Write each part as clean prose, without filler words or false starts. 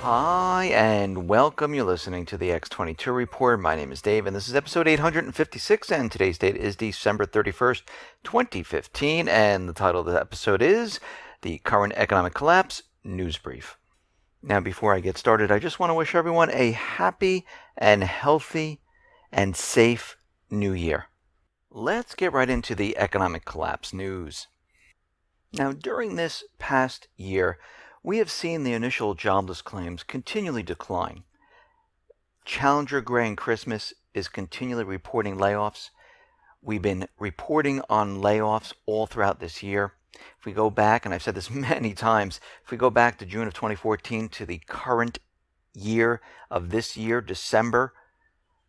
Hi, and welcome. You're listening to the X22 Report. My name is Dave, and this is episode 856, and today's date is December 31st, 2015, and the title of the episode is The Current Economic Collapse News Brief. Now, before I get started, I just want to wish everyone a happy and healthy and safe new year. Let's get right into the economic collapse news. Now, during this past year, we have seen the initial jobless claims continually decline. Challenger Gray and Christmas is continually reporting layoffs. We've been reporting on layoffs all throughout this year. If we go back, and I've said this many times, if we go back to June of 2014 to the current year of this year, December,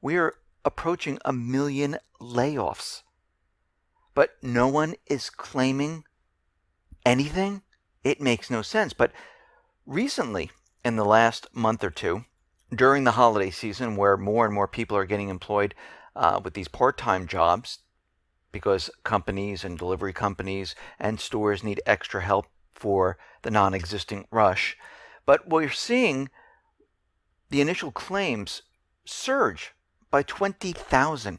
we are approaching 1 million layoffs. But no one is claiming anything? It makes no sense. But recently, in the last month or two, during the holiday season, where more and more people are getting employed with these part-time jobs because companies and delivery companies and stores need extra help for the non-existent rush. But we're seeing the initial claims surge by 20,000.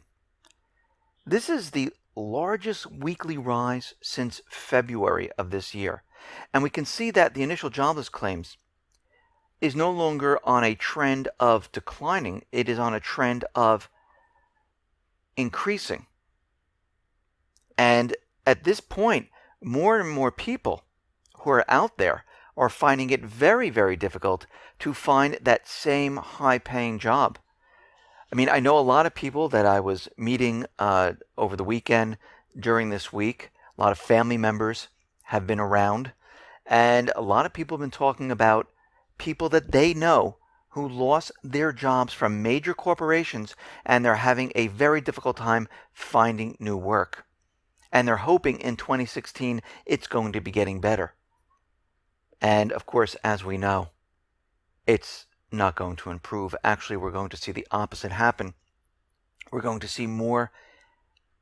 This is the largest weekly rise since February of this year. And we can see that the initial jobless claims is no longer on a trend of declining. It is on a trend of increasing. And at this point, more and more people who are out there are finding it very, very difficult to find that same high-paying job. I mean, I know a lot of people that I was meeting over the weekend during this week. A lot of family members have been around, and a lot of people have been talking about people that they know who lost their jobs from major corporations, and they're having a very difficult time finding new work. And they're hoping in 2016 it's going to be getting better. And of course, as we know, it's not going to improve. Actually, we're going to see the opposite happen. We're going to see more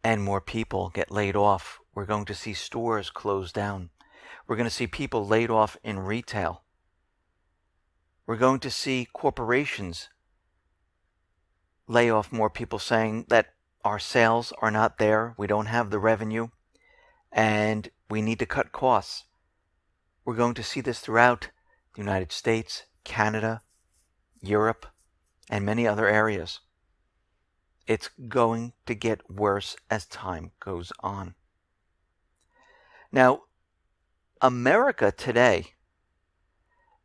and more people get laid off. We're going to see stores close down. We're going to see people laid off in retail. We're going to see corporations lay off more people, saying that our sales are not there, we don't have the revenue, and we need to cut costs. We're going to see this throughout the United States, Canada, Europe, and many other areas. It's going to get worse as time goes on. Now, America today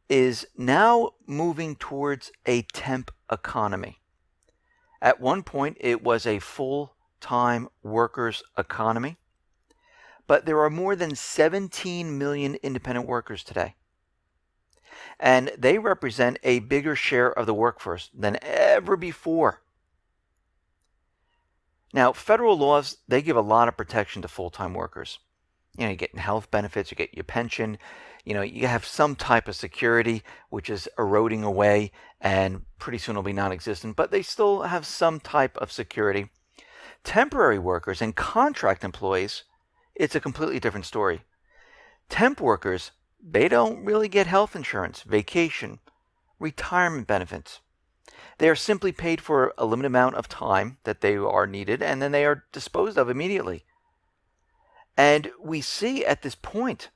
is now moving towards a temp economy. At one point, it was a full-time workers' economy, but there are more than 17 million independent workers today. And they represent a bigger share of the workforce than ever before. Now, federal laws, they give a lot of protection to full-time workers. You know, you get health benefits, you get your pension, you have some type of security, which is eroding away and pretty soon will be non-existent, but they still have some type of security. Temporary workers and contract employees, it's a completely different story. Temp workers, they don't really get health insurance, vacation, retirement benefits. They are simply paid for a limited amount of time that they are needed, and then they are disposed of immediately. And we see at this point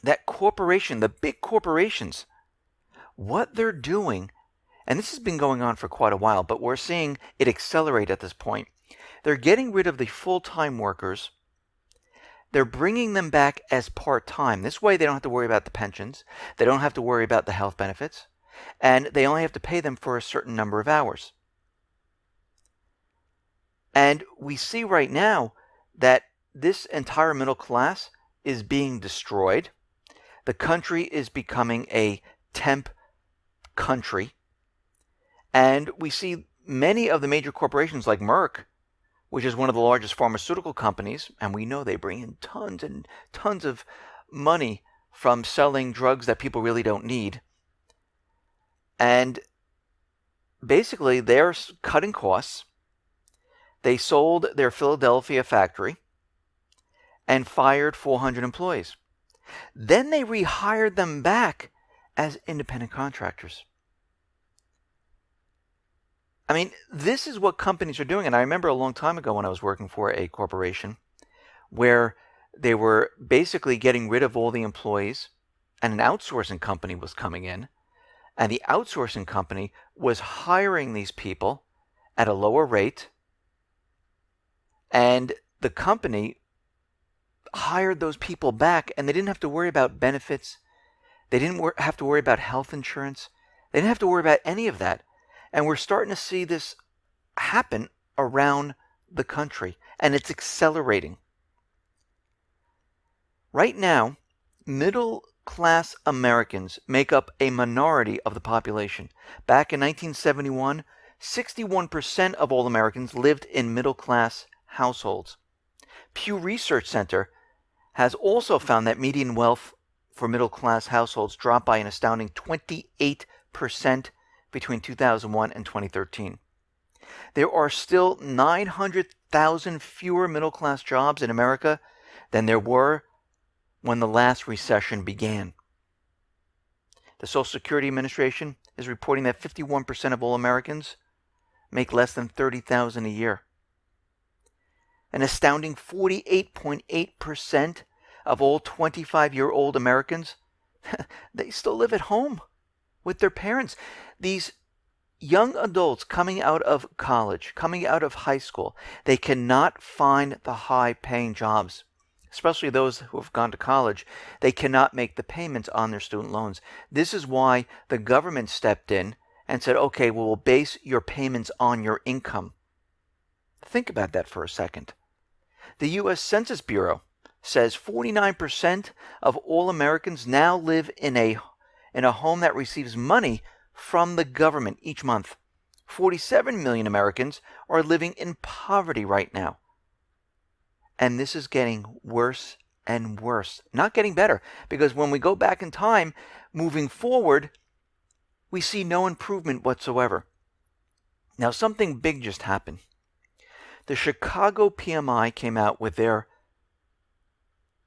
that the big corporations, what they're doing, and this has been going on for quite a while, but we're seeing it accelerate at this point. They're getting rid of the full-time workers. They're bringing them back as part-time. This way they don't have to worry about the pensions. They don't have to worry about the health benefits. And they only have to pay them for a certain number of hours. And we see right now that this entire middle class is being destroyed. The country is becoming a temp country. And we see many of the major corporations like Merck, which is one of the largest pharmaceutical companies, and we know they bring in tons and tons of money from selling drugs that people really don't need. And basically, they're cutting costs. They sold their Philadelphia factory and fired 400 employees. Then they rehired them back as independent contractors. I mean, this is what companies are doing. And I remember a long time ago when I was working for a corporation where they were basically getting rid of all the employees and an outsourcing company was coming in. And the outsourcing company was hiring these people at a lower rate. And the company hired those people back, and they didn't have to worry about benefits. They didn't have to worry about health insurance. They didn't have to worry about any of that. And we're starting to see this happen around the country, and it's accelerating. Right now, middle-class Americans make up a minority of the population. Back in 1971, 61% of all Americans lived in middle-class households. Pew Research Center has also found that median wealth for middle-class households dropped by an astounding 28% between 2001 and 2013. There are still 900,000 fewer middle-class jobs in America than there were when the last recession began. The Social Security Administration is reporting that 51% of all Americans make less than $30,000 a year. An astounding 48.8% of all 25-year-old Americans, they still live at home with their parents. These young adults coming out of college, coming out of high school, they cannot find the high-paying jobs, especially those who have gone to college. They cannot make the payments on their student loans. This is why the government stepped in and said, okay, well, we'll base your payments on your income. Think about that for a second. The U.S. Census Bureau says 49% of all Americans now live in a home that receives money from the government each month. 47 million Americans are living in poverty right now. And this is getting worse and worse, not getting better, because when we go back in time, moving forward, we see no improvement whatsoever. Now, something big just happened. The Chicago PMI came out with their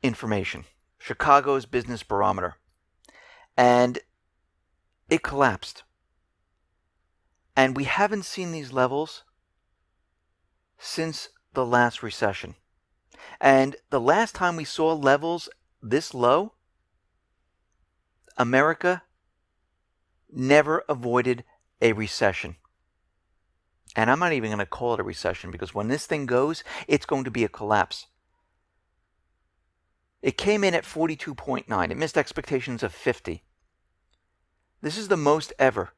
information, Chicago's Business Barometer, and it collapsed. And we haven't seen these levels since the last recession. And the last time we saw levels this low, America never avoided a recession. And I'm not even going to call it a recession, because when this thing goes, it's going to be a collapse. It came in at 42.9. It missed expectations of 50. This is the most ever,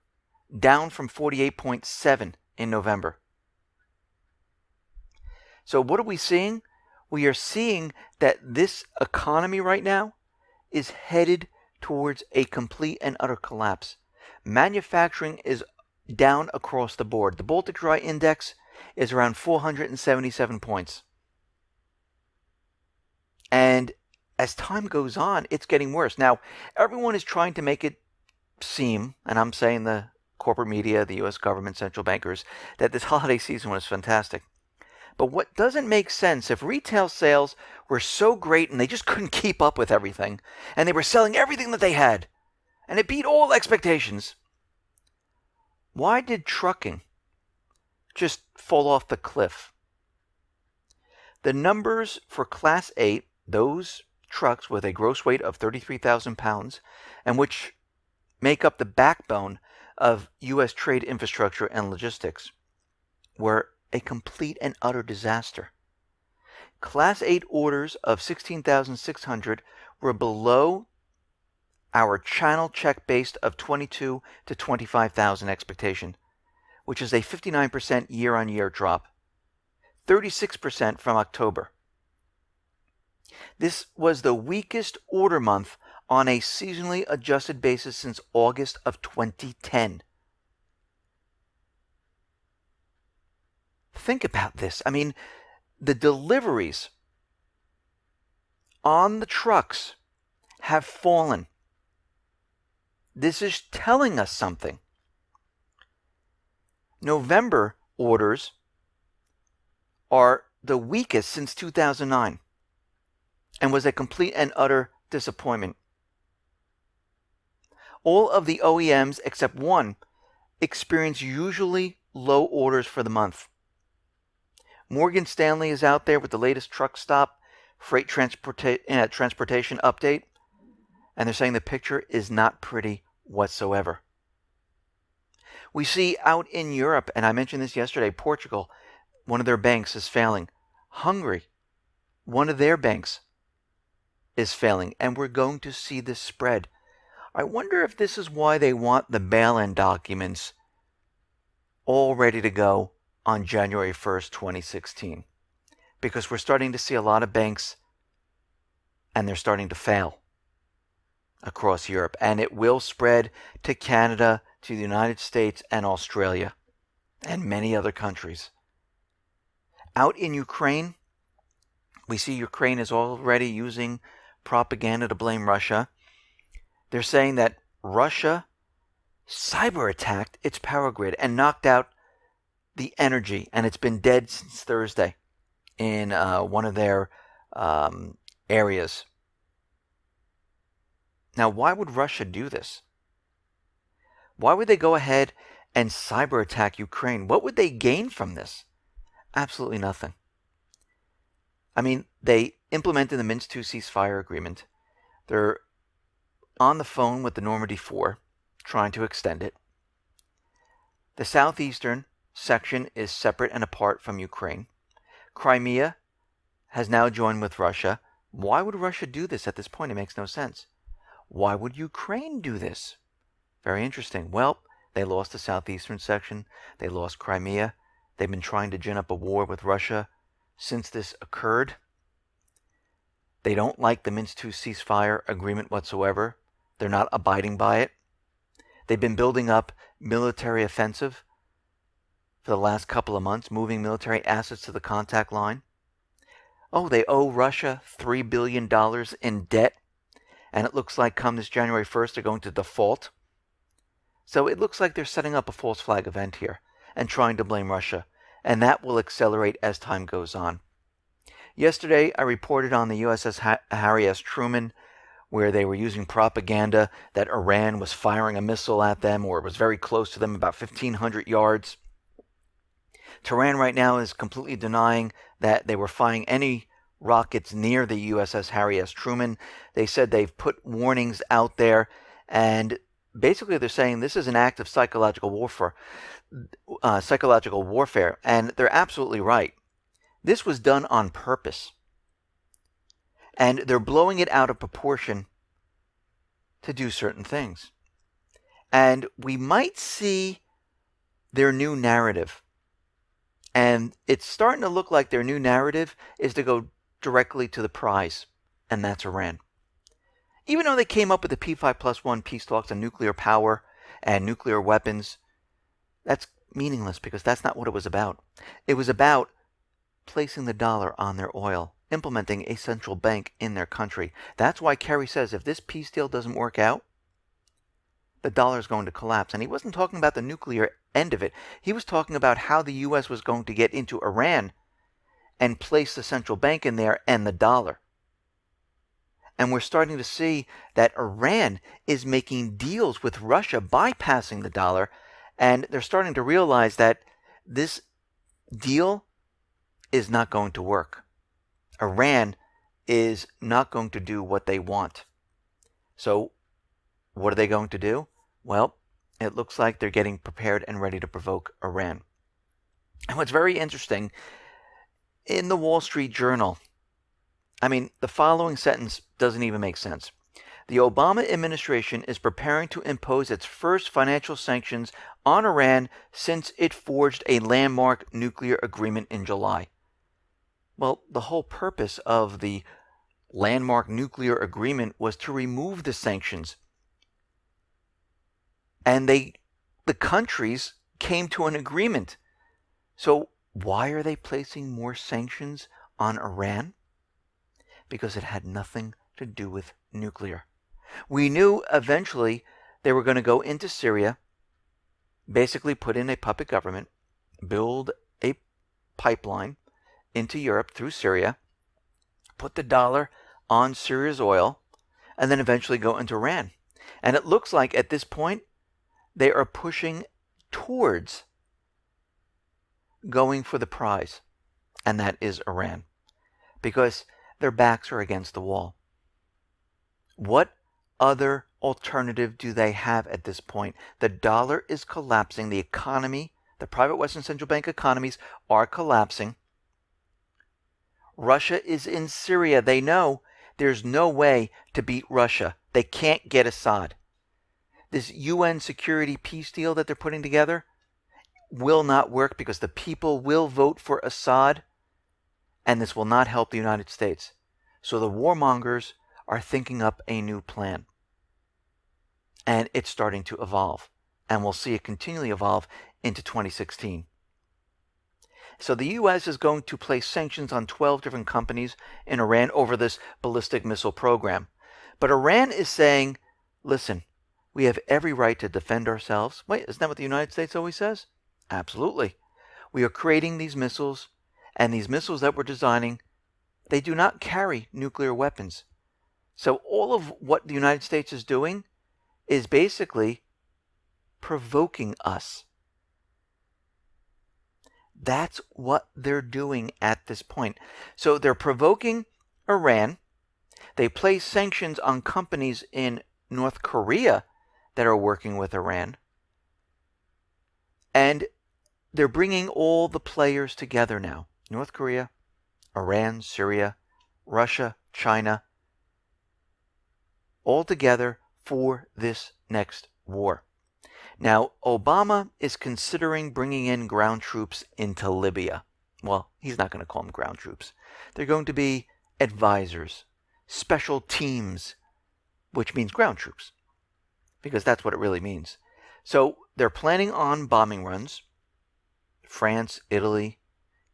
down from 48.7 in November. So what are we seeing? We are seeing that this economy right now is headed towards a complete and utter collapse. Manufacturing is down across the board. The Baltic Dry Index is around 477 points. And as time goes on, it's getting worse. Now, everyone is trying to make it seem, and I'm saying the corporate media, the U.S. government, central bankers, that this holiday season was fantastic. But what doesn't make sense, if retail sales were so great and they just couldn't keep up with everything, and they were selling everything that they had, and it beat all expectations, why did trucking just fall off the cliff? The numbers for Class 8, those trucks with a gross weight of 33,000 pounds, and which make up the backbone of U.S. trade infrastructure and logistics, were a complete and utter disaster. Class 8 orders of 16,600 were below our channel check based of 22 to 25,000 expectation, which is a 59% year-on-year drop, 36% from October. This was the weakest order month on a seasonally adjusted basis since August of 2010. Think about this. I mean, the deliveries on the trucks have fallen. This is telling us something. November orders are the weakest since 2009 and was a complete and utter disappointment. All of the OEMs except one experience usually low orders for the month. Morgan Stanley is out there with the latest truck stop freight transportation update, and they're saying the picture is not pretty whatsoever. We see out in Europe, and I mentioned this yesterday, Portugal, one of their banks is failing. Hungary, one of their banks is failing, and we're going to see this spread. I wonder if this is why they want the bail-in documents all ready to go on January 1st, 2016. Because we're starting to see a lot of banks, and they're starting to fail across Europe. And it will spread to Canada, to the United States, and Australia, and many other countries. Out in Ukraine, we see Ukraine is already using propaganda to blame Russia. They're saying that Russia cyber-attacked its power grid and knocked out the energy, and it's been dead since Thursday in one of their areas. Now, why would Russia do this? Why would they go ahead and cyber-attack Ukraine? What would they gain from this? Absolutely nothing. I mean, they implemented the Minsk II ceasefire agreement. They're on the phone with the Normandy 4, trying to extend it. The southeastern section is separate and apart from Ukraine. Crimea has now joined with Russia. Why would Russia do this at this point? It makes no sense. Why would Ukraine do this? Very interesting. Well, they lost the southeastern section. They lost Crimea. They've been trying to gin up a war with Russia since this occurred. They don't like the Minsk II ceasefire agreement whatsoever. They're not abiding by it. They've been building up military offensive for the last couple of months, moving military assets to the contact line. Oh, they owe Russia $3 billion in debt, and it looks like come this January 1st, they're going to default. So it looks like they're setting up a false flag event here and trying to blame Russia, and that will accelerate as time goes on. Yesterday, I reported on the USS Harry S. Truman, where they were using propaganda that Iran was firing a missile at them, or it was very close to them, about 1,500 yards. Tehran right now is completely denying that they were firing any rockets near the USS Harry S. Truman. They said they've put warnings out there, and basically they're saying this is an act of psychological warfare, and they're absolutely right. This was done on purpose, and they're blowing it out of proportion to do certain things. And we might see their new narrative. And it's starting to look like their new narrative is to go directly to the prize, and that's Iran. Even though they came up with the P5+1 peace talks on nuclear power and nuclear weapons, that's meaningless because that's not what it was about. It was about placing the dollar on their oil, implementing a central bank in their country. That's why Kerry says if this peace deal doesn't work out, the dollar is going to collapse. And he wasn't talking about the nuclear end of it. He was talking about how the U.S. was going to get into Iran and place the central bank in there and the dollar. And we're starting to see that Iran is making deals with Russia bypassing the dollar, and they're starting to realize that this deal is not going to work. Iran is not going to do what they want. So what are they going to do? Well, it looks like they're getting prepared and ready to provoke Iran. And what's very interesting, in the Wall Street Journal, the following sentence doesn't even make sense. The Obama administration is preparing to impose its first financial sanctions on Iran since it forged a landmark nuclear agreement in July. Well, the whole purpose of the landmark nuclear agreement was to remove the sanctions. And the countries came to an agreement. So why are they placing more sanctions on Iran? Because it had nothing to do with nuclear. We knew eventually they were going to go into Syria, basically put in a puppet government, build a pipeline into Europe through Syria, put the dollar on Syria's oil, and then eventually go into Iran. And it looks like at this point, they are pushing towards going for the prize, and that is Iran, because their backs are against the wall. What other alternative do they have at this point? The dollar is collapsing. The economy, the private Western central bank economies are collapsing. Russia is in Syria. They know there's no way to beat Russia. They can't get Assad. This UN security peace deal that they're putting together will not work because the people will vote for Assad, and this will not help the United States. So the warmongers are thinking up a new plan. And it's starting to evolve. And we'll see it continually evolve into 2016. So the U.S. is going to place sanctions on 12 different companies in Iran over this ballistic missile program. But Iran is saying, listen, we have every right to defend ourselves. Wait, isn't that what the United States always says? Absolutely. We are creating these missiles, and these missiles that we're designing, they do not carry nuclear weapons. So all of what the United States is doing is basically provoking us. That's what they're doing at this point. So they're provoking Iran. They place sanctions on companies in North Korea that are working with Iran. And they're bringing all the players together now. North Korea, Iran, Syria, Russia, China, all together for this next war. Now, Obama is considering bringing in ground troops into Libya. Well, he's not going to call them ground troops. They're going to be advisors, special teams, which means ground troops, because that's what it really means. So they're planning on bombing runs. France, Italy,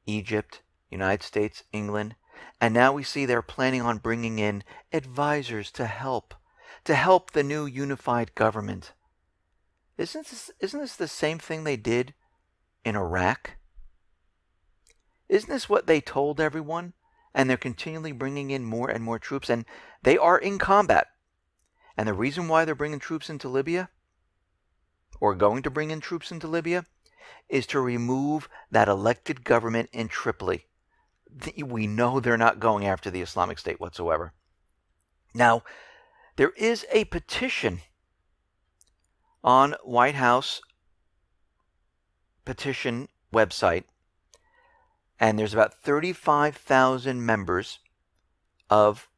Egypt, United States, England. And now we see they're planning on bringing in advisors to help the new unified government. Isn't this the same thing they did in Iraq? Isn't this what they told everyone? And they're continually bringing in more and more troops, and they are in combat. And the reason why they're bringing troops into Libya, or going to bring in troops into Libya, is to remove that elected government in Tripoli. We know they're not going after the Islamic State whatsoever. Now, there is a petition on White House petition website, and there's about 35,000 members of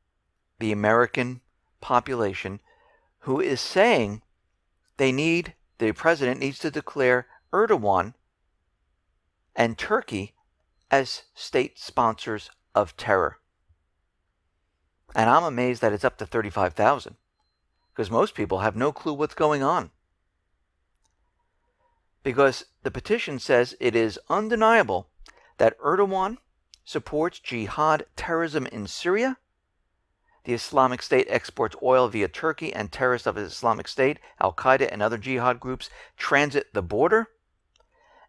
the American population who is saying the president needs to declare Erdogan and Turkey as state sponsors of terror. And I'm amazed that it's up to 35,000, because most people have no clue what's going on. Because the petition says it is undeniable that Erdogan supports jihad terrorism in Syria, the Islamic State exports oil via Turkey, and terrorists of the Islamic State, Al-Qaeda, and other jihad groups transit the border,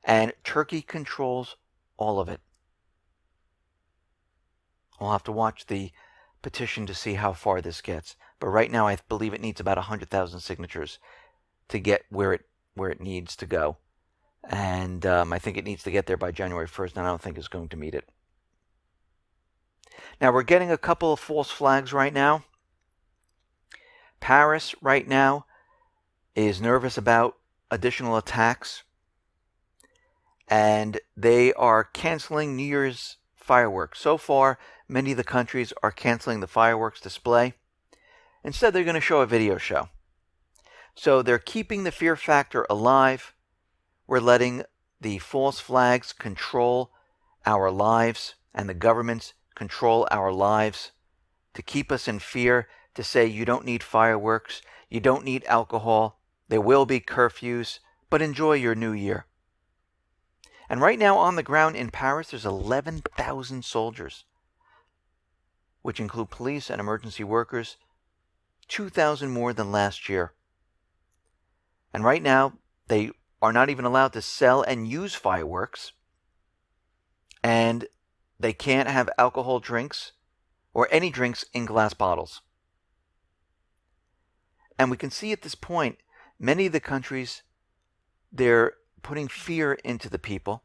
and Turkey controls all of it. We'll have to watch the petition to see how far this gets. But right now, I believe it needs about 100,000 signatures to get where it needs to go. And I think it needs to get there by January 1st, and I don't think it's going to meet it. Now, we're getting a couple of false flags right now. Paris right now is nervous about additional attacks, and they are canceling New Year's fireworks. So far, many of the countries are canceling the fireworks display. Instead, they're going to show a video show. So they're keeping the fear factor alive. We're letting the false flags control our lives, and the governments control our lives to keep us in fear, to say you don't need fireworks, you don't need alcohol, there will be curfews, but enjoy your new year. And right now on the ground in Paris, there's 11,000 soldiers, which include police and emergency workers, 2,000 more than last year. And right now, they are not even allowed to sell and use fireworks, and they can't have alcohol drinks or any drinks in glass bottles. And we can see at this point, many of the countries, they're putting fear into the people.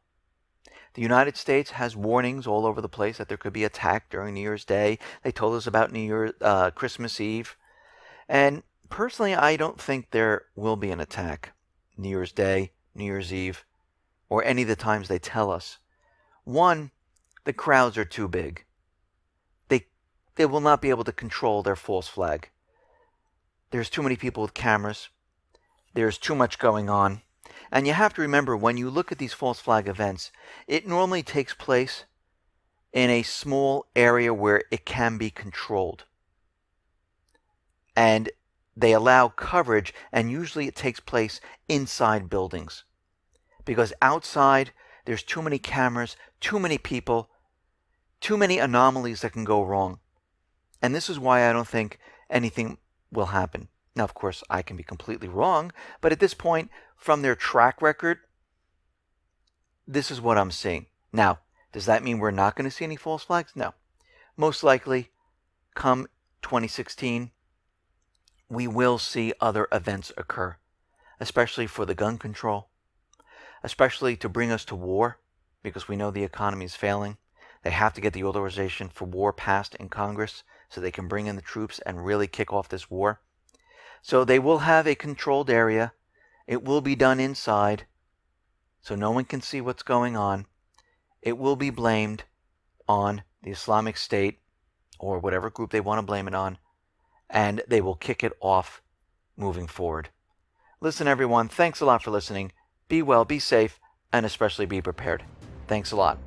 The United States has warnings all over the place that there could be attack during New Year's Day. They told us about Christmas Eve. And personally, I don't think there will be an attack New Year's Day, New Year's Eve, or any of the times they tell us. One, the crowds are too big. They will not be able to control their false flag. There's too many people with cameras. There's too much going on. And you have to remember, when you look at these false flag events, it normally takes place in a small area where it can be controlled. And they allow coverage, and usually it takes place inside buildings. Because outside, there's too many cameras, too many people, too many anomalies that can go wrong. And this is why I don't think anything will happen. Now, of course, I can be completely wrong, but at this point, from their track record, this is what I'm seeing. Now, does that mean we're not going to see any false flags? No. Most likely, come 2016, we will see other events occur, especially for the gun control, especially to bring us to war, because we know the economy is failing. They have to get the authorization for war passed in Congress so they can bring in the troops and really kick off this war. So they will have a controlled area. It will be done inside, so no one can see what's going on. It will be blamed on the Islamic State or whatever group they want to blame it on, and they will kick it off moving forward. Listen, everyone, thanks a lot for listening. Be well, be safe, and especially be prepared. Thanks a lot.